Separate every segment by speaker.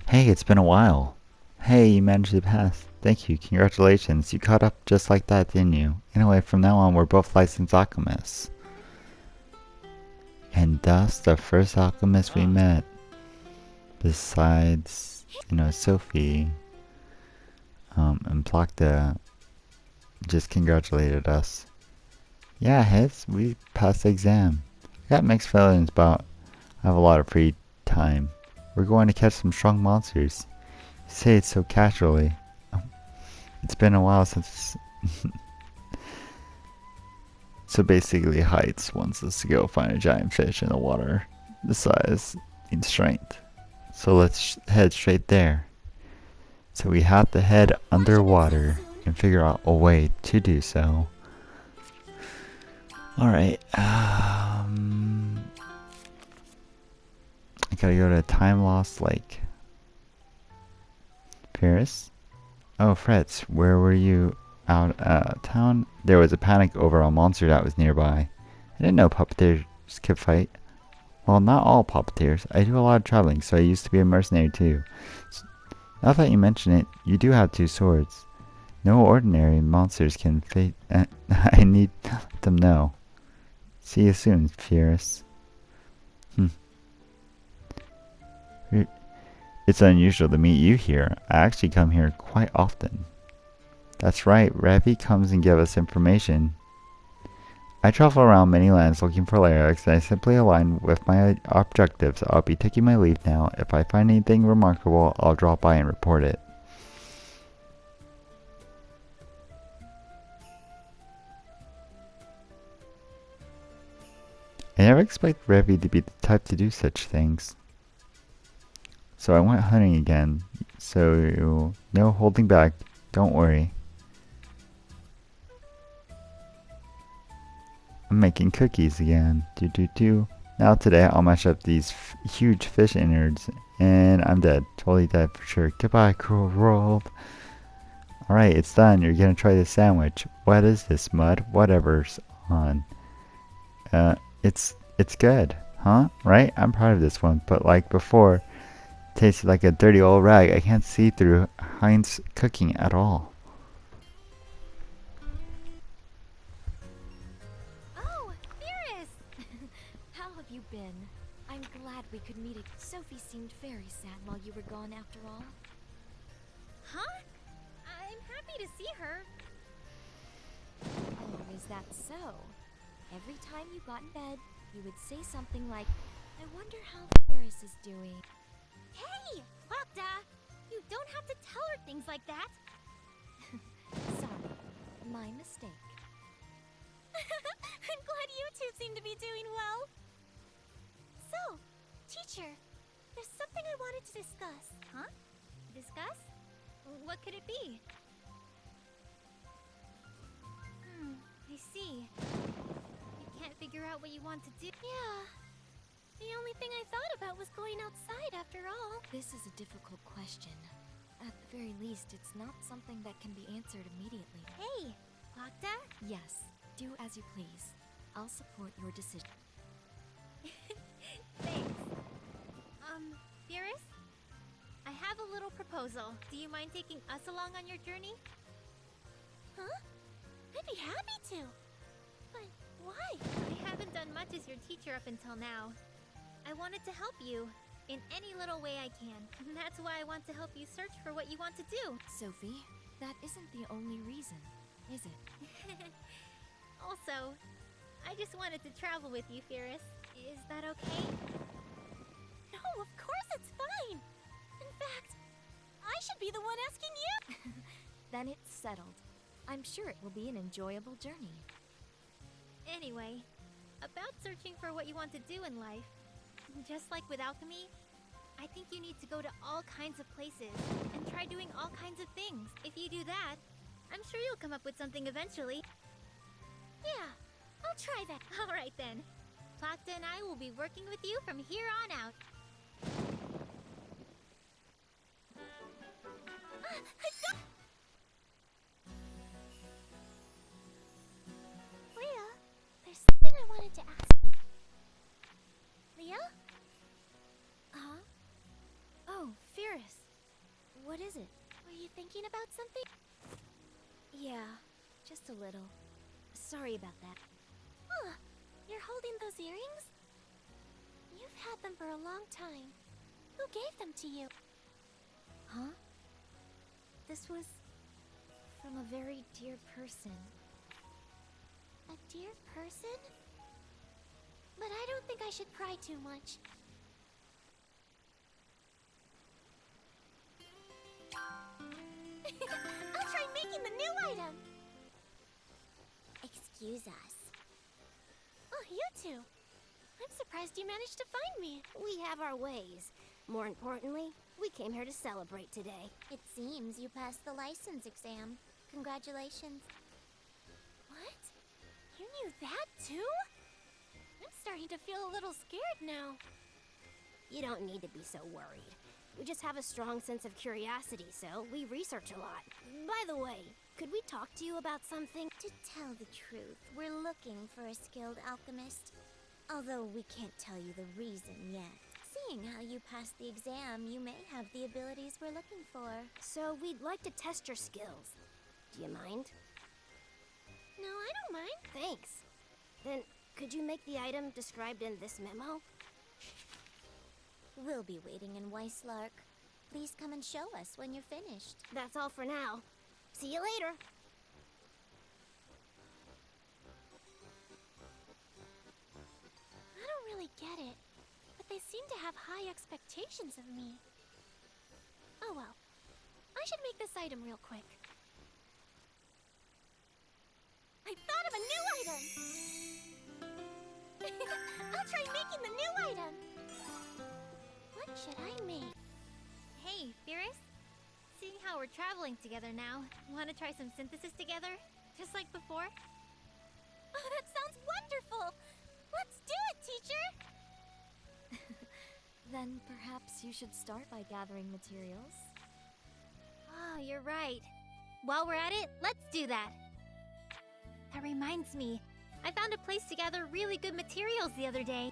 Speaker 1: Hey, it's been a while. Hey, you managed to pass. Thank you. Congratulations. You caught up just like that, didn't you? Anyway, from now on, we're both licensed alchemists. And thus, the first alchemist we met, besides, Sophie, and Plakta, just congratulated us. Yeah, Hits, we passed the exam. I got mixed feelings about I have a lot of free time. We're going to catch some strong monsters. You say it so casually. It's been a while since... So basically, Heights wants us to go find a giant fish in the water. The size needs strength. So let's head straight there. So we have to head underwater and figure out a way to do so. Alright, I gotta go to Time Lost Lake. Paris? Oh, Fretz, where were you out town? There was a panic over a monster that was nearby. I didn't know puppeteers could fight. Well, not all puppeteers. I do a lot of traveling, so I used to be a mercenary too. Now that you mention it, you do have two swords. No ordinary monsters can fight. I need to let them know. See you soon, Fierce. It's unusual to meet you here. I actually come here quite often. That's right, Ravi comes and gives us information. I travel around many lands looking for lyrics, and I simply align with my objectives. I'll be taking my leave now. If I find anything remarkable, I'll drop by and report it. I never expected Ravi to be the type to do such things. So I went hunting again. So no holding back. Don't worry. I'm making cookies again. Now today I'll mash up these huge fish innards, and I'm dead. Totally dead for sure. Goodbye, cruel world. Alright, it's done. You're gonna try this sandwich. What is this, mud? Whatever's on. It's good, huh? Right? I'm proud of this one, but like before, it tasted like a dirty old rag. I can't see through Heinz cooking at all.
Speaker 2: Been. I'm glad we could meet. Sophie seemed very sad while you were gone after all. Huh? I'm happy to see her. Oh, is that so? Every time you got in bed, you would say something like, I wonder how Paris is doing. Hey, Plakta! You don't have to tell her things like that. Sorry, my mistake. I'm glad you two seem to be doing well. So, teacher, there's something I wanted to discuss. Huh? Discuss? What could it be? I see. You can't figure out what you want to do. Yeah. The only thing I thought about was going outside after all. This is a difficult question. At the very least, it's not something that can be answered immediately. Hey, Plakta? Yes, do as you please. I'll support your decision. Thanks. Fierce? I have a little proposal. Do you mind taking us along on your journey? Huh? I'd be happy to. But why? I haven't done much as your teacher up until now. I wanted to help you in any little way I can. And that's why I want to help you search for what you want to do. Sophie, that isn't the only reason, is it? Also, I just wanted to travel with you, Fierce. Is that okay? No, of course it's fine. In fact, I should be the one asking you. Then it's settled. I'm sure it will be an enjoyable journey. Anyway, about searching for what you want to do in life, just like with alchemy, I think you need to go to all kinds of places and try doing all kinds of things. If you do that, I'm sure you'll come up with something eventually. Yeah, I'll try that. All right then. Plakta and I will be working with you from here on out. Leah, there's something I wanted to ask you. Leah? Huh? Oh, Fierce. What is it? Were you thinking about something? Yeah, just a little. Sorry about that. Huh, you're holding those earrings? You've had them for a long time. Who gave them to you? Huh? This was from a very dear person. A dear person? But I don't think I should pry too much. I'll try making the new item! Excuse us. Oh, you two. I'm surprised you managed to find me.
Speaker 3: We have our ways. More importantly, we came here to celebrate today.
Speaker 2: It seems you passed the license exam. Congratulations. What? You knew that too? I'm starting to feel a little scared now.
Speaker 3: You don't need to be so worried. We just have a strong sense of curiosity, so we research a lot. By the way, could we talk to you about something?
Speaker 2: To tell the truth, we're looking for a skilled alchemist. Although we can't tell you the reason yet. Seeing how you passed the exam, you may have the abilities we're looking for.
Speaker 3: So we'd like to test your skills. Do you mind?
Speaker 2: No, I don't mind.
Speaker 3: Thanks. Then, could you make the item described in this memo?
Speaker 2: We'll be waiting in Weisslark. Please come and show us when you're finished.
Speaker 3: That's all for now. See you later.
Speaker 2: I don't really get it, but they seem to have high expectations of me. Oh well. I should make this item real quick. I thought of a new item! I'll try making the new item! What should I make?
Speaker 4: Hey, Fris. Seeing how we're traveling together now, want to try some synthesis together? Just like before?
Speaker 2: Oh, that sounds wonderful! Let's do it, teacher!
Speaker 5: Then perhaps you should start by gathering materials.
Speaker 4: Oh, you're right. While we're at it, let's do that. That reminds me, I found a place to gather really good materials the other day.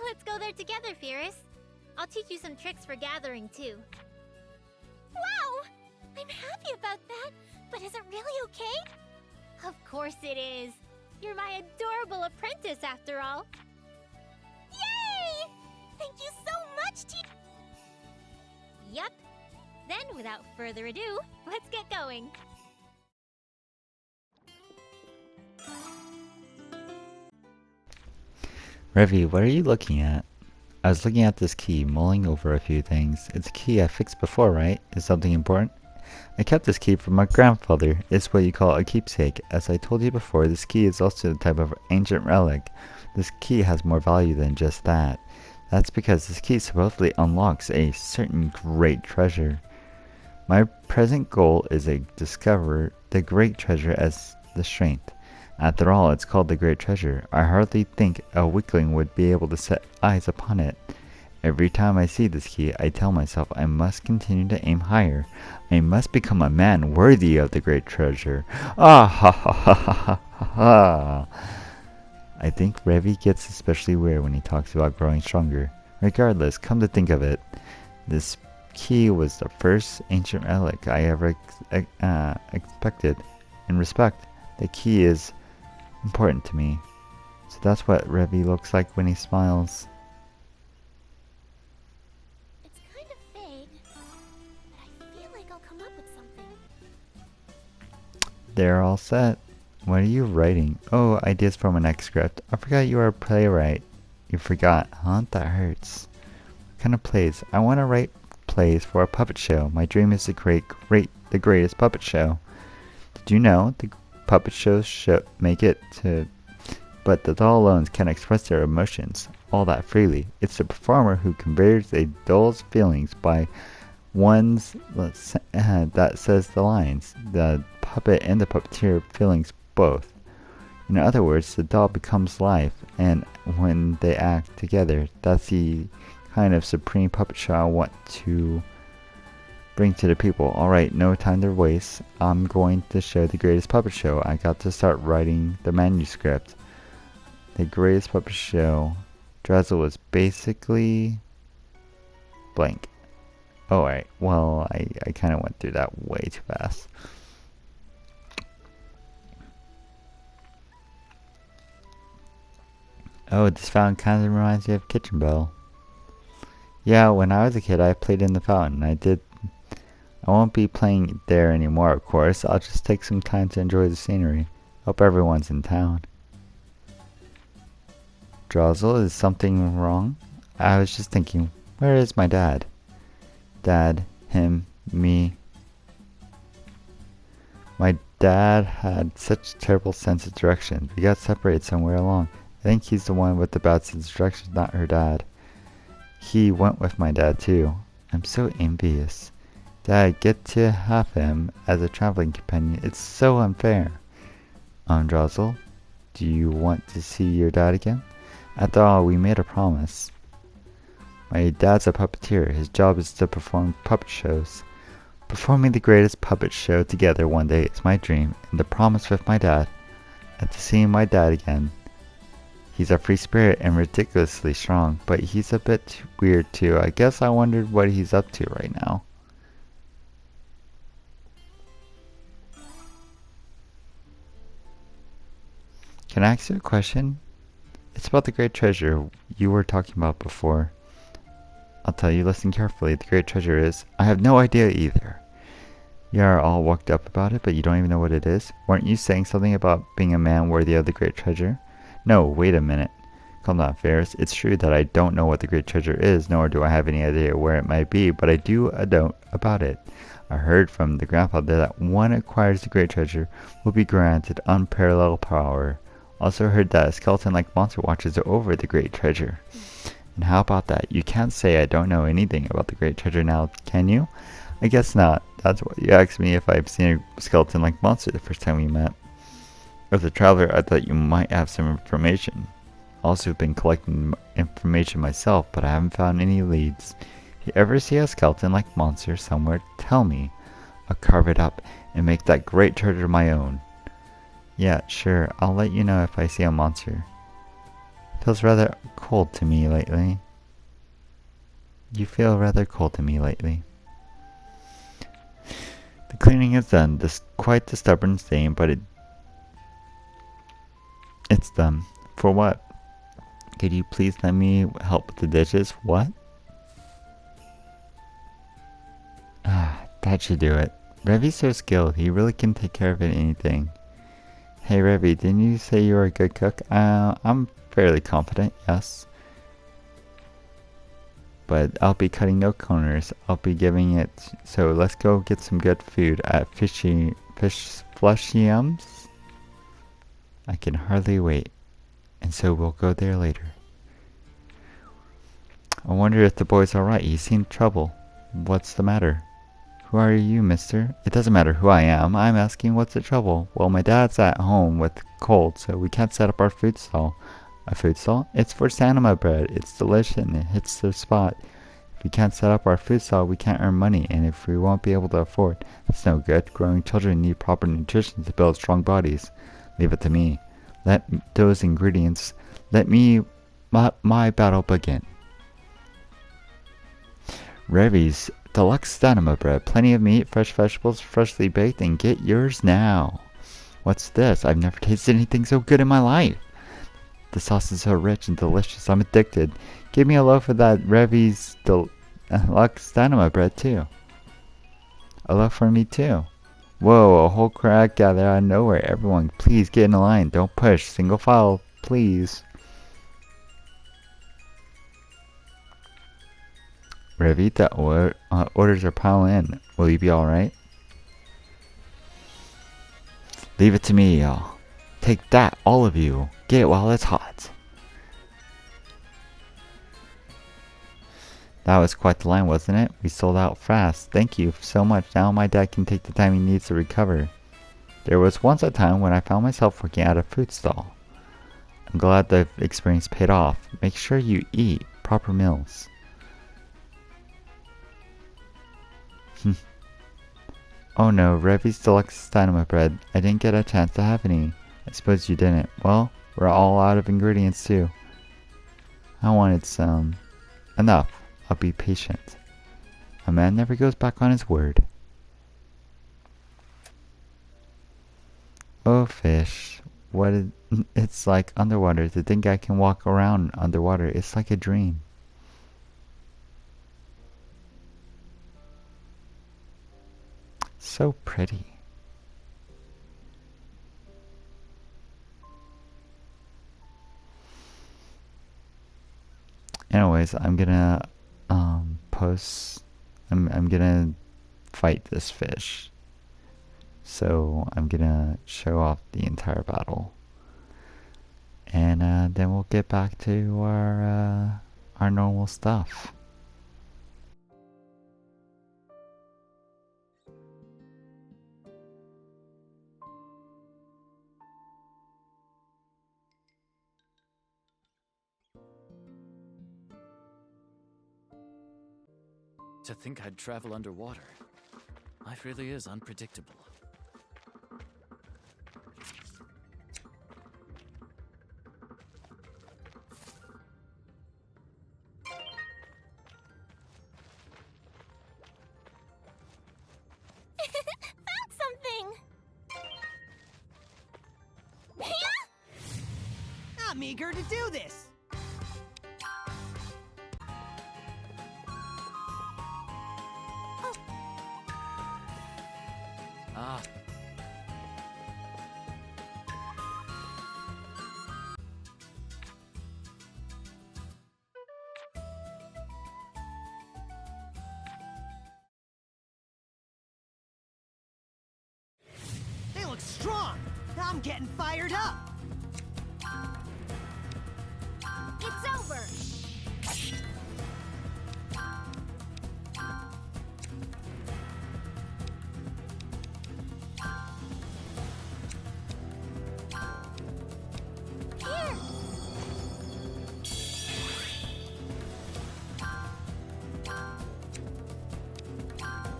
Speaker 4: Let's go there together, Fris. I'll teach you some tricks for gathering, too.
Speaker 2: Wow! I'm happy about that, but is it really okay?
Speaker 4: Of course it is. You're my adorable apprentice, after all.
Speaker 2: Yay! Thank you so much, teacher!
Speaker 4: Yup. Then, without further ado, let's get going.
Speaker 1: Revy, what are you looking at? I was looking at this key, mulling over a few things. It's a key I fixed before, right? Is something important? I kept this key from my grandfather. It's what you call a keepsake. As I told you before, this key is also a type of ancient relic. This key has more value than just that. That's because this key supposedly unlocks a certain great treasure. My present goal is to discover the great treasure as the strength. After all, it's called the Great Treasure. I hardly think a weakling would be able to set eyes upon it. Every time I see this key, I tell myself I must continue to aim higher. I must become a man worthy of the Great Treasure. Ah ha ha ha ha ha ha. I think Revy gets especially weird when he talks about growing stronger. Regardless, come to think of it, this key was the first ancient relic I ever expected. In respect, the key is important to me. So that's what Revy looks like when he smiles.
Speaker 2: It's kind of vague, but I feel like I'll come up with something.
Speaker 1: They're all set. What are you writing? Oh, ideas for my next script. I forgot you are a playwright. You forgot, huh? That hurts. What kind of plays? I want to write plays for a puppet show. My dream is to create the greatest puppet show. Did you know the puppet shows make it to, but the doll alone can express their emotions all that freely. It's the performer who conveys a doll's feelings by one's that says the lines. The puppet and the puppeteer feelings both. In other words, the doll becomes life, and when they act together, that's the kind of supreme puppet show I want to bring to the people. Alright, no time to waste. I'm going to show the greatest puppet show. I got to start writing the manuscript. The greatest puppet show. Drazzle was basically blank. Oh, alright. Well, I kind of went through that way too fast. Oh, this fountain kind of reminds me of Kitchen Bell. Yeah, when I was a kid, I played in the fountain. I won't be playing there anymore, of course. I'll just take some time to enjoy the scenery. Hope everyone's in town. Drozzle, is something wrong? I was just thinking, where is my dad? Dad, him, me. My dad had such a terrible sense of direction. We got separated somewhere along. I think he's the one with the bad sense of direction, not her dad. He went with my dad too. I'm so envious. Dad, get to have him as a traveling companion. It's so unfair. Drozzle, do you want to see your dad again? After all, we made a promise. My dad's a puppeteer. His job is to perform puppet shows. Performing the greatest puppet show together one day is my dream, and the promise with my dad. After seeing my dad again, he's a free spirit and ridiculously strong, but he's a bit weird too. I guess I wondered what he's up to right now. Can I ask you a question? It's about the great treasure you were talking about before. I'll tell you, listen carefully. The great treasure is... I have no idea either. You are all worked up about it, but you don't even know what it is? Weren't you saying something about being a man worthy of the great treasure? No, wait a minute. Calm down, Ferris. It's true that I don't know what the great treasure is, nor do I have any idea where it might be, but I do know about it. I heard from the grandfather that one who acquires the great treasure will be granted unparalleled power. Also heard that a skeleton-like monster watches over the great treasure. And how about that? You can't say I don't know anything about the great treasure now, can you? I guess not. That's why you asked me if I've seen a skeleton-like monster the first time we met. As a traveler, I thought you might have some information. Also been collecting information myself, but I haven't found any leads. If you ever see a skeleton-like monster somewhere, tell me. I'll carve it up and make that great treasure my own. Yeah, sure. I'll let you know if I see a monster. Feels rather cold to me lately. You feel rather cold to me lately. The cleaning is done. Quite the stubborn stain, but it's done. For what? Could you please let me help with the dishes? What? That should do it. Revi's so skilled. He really can take care of anything. Hey Revi, didn't you say you were a good cook? I'm fairly confident, yes. But I'll be cutting no corners. I'll be giving it. So let's go get some good food at Fleshium's. I can hardly wait. And so we'll go there later. I wonder if the boy's alright. He seemed trouble. What's the matter? Who are you, mister? It doesn't matter who I am. I'm asking what's the trouble. Well, my dad's at home with cold, so we can't set up our food stall. A food stall? It's for Dynamite bread. It's delicious and it hits the spot. If we can't set up our food stall, we can't earn money, and if we won't be able to afford, that's no good. Growing children need proper nutrition to build strong bodies. Leave it to me. Let those ingredients. Let me my battle begin. Revi's Deluxe Dynamite bread. Plenty of meat, fresh vegetables, freshly baked, and get yours now. What's this? I've never tasted anything so good in my life. The sauce is so rich and delicious. I'm addicted. Give me a loaf of that Revi's Deluxe Dynamite bread too. A loaf for me too. Whoa, a whole crowd gathered out of nowhere. Everyone, please get in a line. Don't push. Single file, please. Revi, the orders are piling in. Will you be alright? Leave it to me, y'all. Take that, all of you. Get it while it's hot. That was quite the line, wasn't it? We sold out fast. Thank you so much. Now my dad can take the time he needs to recover. There was once a time when I found myself working at a food stall. I'm glad the experience paid off. Make sure you eat proper meals. Oh no, Revi's Deluxe Dynamite bread. I didn't get a chance to have any. I suppose you didn't. Well, we're all out of ingredients too. I wanted some. Enough. I'll be patient. A man never goes back on his word. Oh, fish. It's like underwater. To think I can walk around underwater, it's like a dream. So pretty. Anyways, I'm gonna I'm gonna fight this fish. So I'm gonna show off the entire battle. And then we'll get back to our normal stuff.
Speaker 6: To think I'd travel underwater. Life really is unpredictable.
Speaker 2: Found something!
Speaker 7: I'm eager to do this!
Speaker 6: Ah.
Speaker 7: They look strong! I'm getting fired up!
Speaker 3: It's over!
Speaker 2: Here!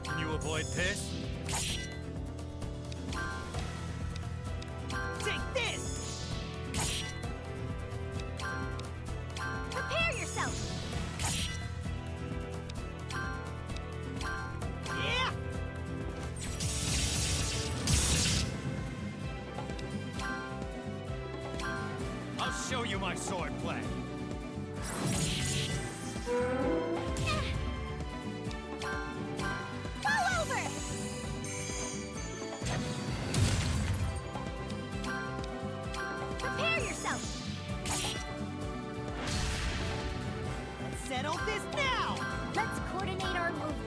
Speaker 6: Can you avoid this?
Speaker 7: Take this!
Speaker 2: Prepare yourself!
Speaker 7: Yeah!
Speaker 6: I'll show you my swordplay.
Speaker 2: Fall over! Prepare yourself!
Speaker 7: Let's settle this now!
Speaker 2: Let's coordinate our movements.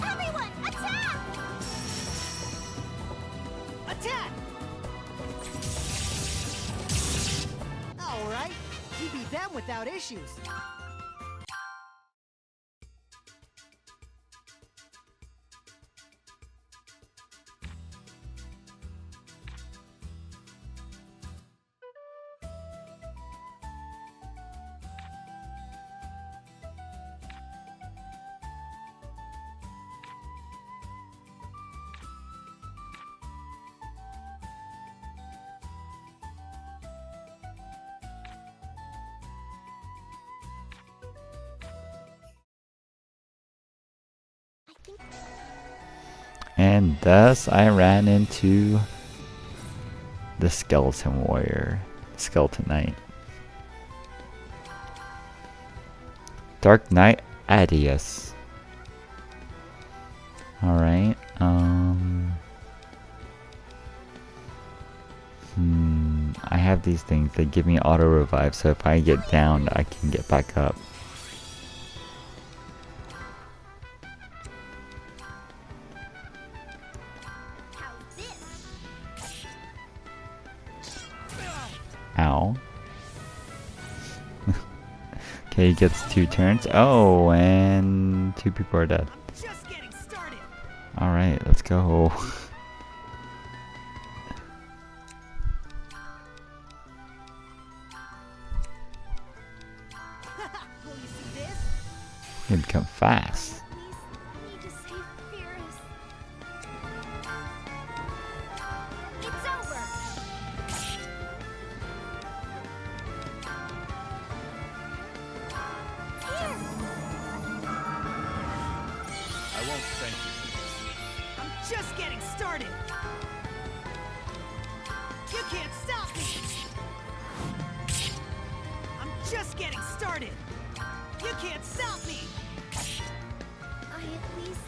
Speaker 2: Everyone, attack!
Speaker 7: Attack! Alright, you beat them without issues.
Speaker 1: And thus I ran into the skeleton warrior, skeleton knight. Dark Knight Adius. Alright, I have these things, they give me auto revive, so if I get downed, I can get back up.
Speaker 2: How's this?
Speaker 1: Ow. Okay, he gets 2 turns. Oh, and 2 people are dead.
Speaker 7: I'm just getting started!
Speaker 1: Alright, let's go.
Speaker 7: Will you see this?
Speaker 1: You become fast.
Speaker 2: Please, I need to save Fierce. It's over! Here!
Speaker 6: thank you.
Speaker 7: I'm just getting started. You can't stop me. I'm just getting started. You can't stop me.
Speaker 3: I at least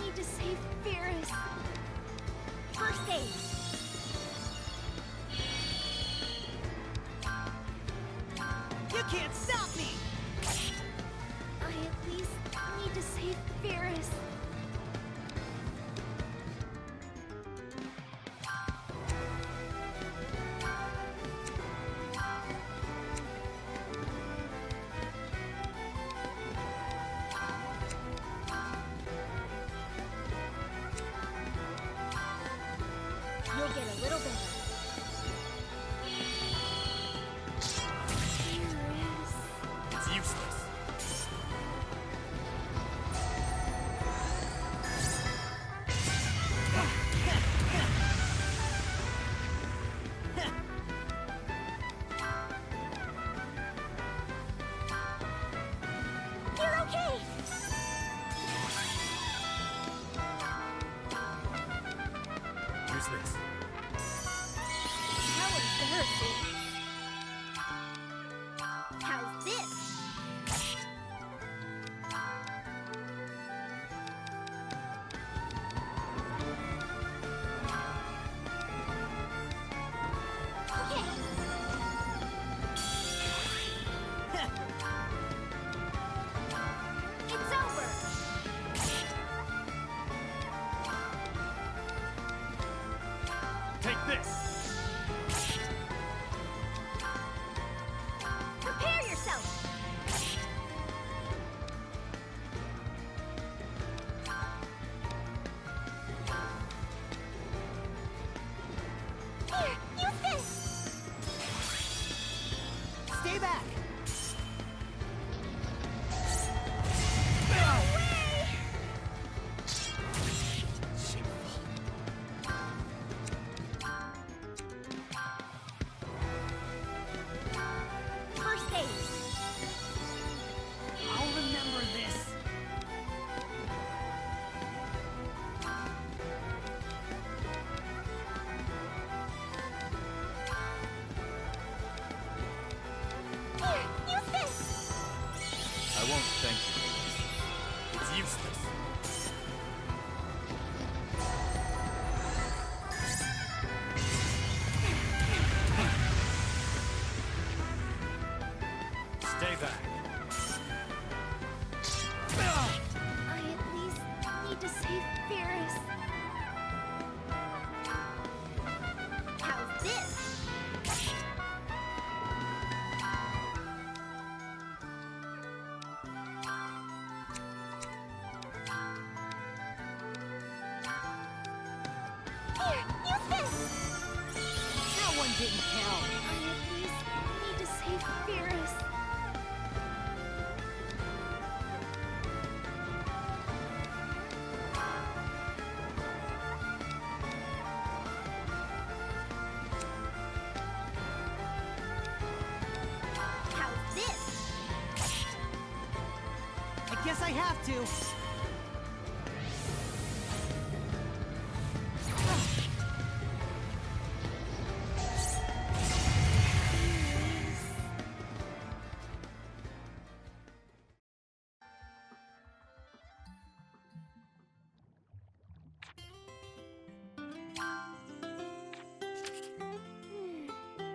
Speaker 3: need to save Ferris.
Speaker 2: First aid.
Speaker 7: You can't stop me.
Speaker 3: I at least need to save Ferris. You'll get a little better. Ferris.
Speaker 6: It's useless.
Speaker 2: You're okay.
Speaker 6: Use this.
Speaker 2: How embarrassing. How's this? Okay. It's over.
Speaker 6: Take this.
Speaker 2: Prepare yourself. Here, use this.
Speaker 7: Stay back.
Speaker 2: No way. First aid.
Speaker 7: I'll remember this.
Speaker 2: Here, use this.
Speaker 6: I won't thank you. It's useless. Stay back.
Speaker 3: I at least need to save Ferris.
Speaker 2: How's this? Here, use this.
Speaker 7: That one didn't count.
Speaker 3: I at least need to save Ferris.
Speaker 2: How's this?
Speaker 7: I guess I have to.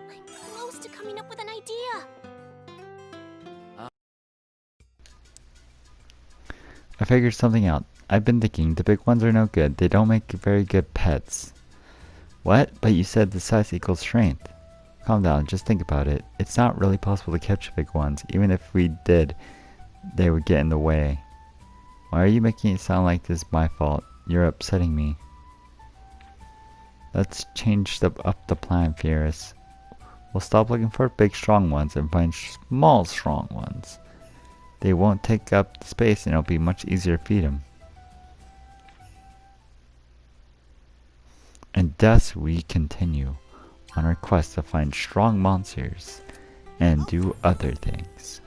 Speaker 2: I'm close to coming up with an idea.
Speaker 1: I figured something out. I've been thinking the big ones are no good. They don't make very good pets. What? But you said the size equals strength. Calm down, just think about it. It's not really possible to catch big ones. Even if we did, they would get in the way. Why are you making it sound like this is my fault? You're upsetting me. Let's change up the plan, Fierce. We'll stop looking for big strong ones and find small strong ones. They won't take up space and it'll be much easier to feed them. And thus we continue on our quest to find strong monsters and do other things.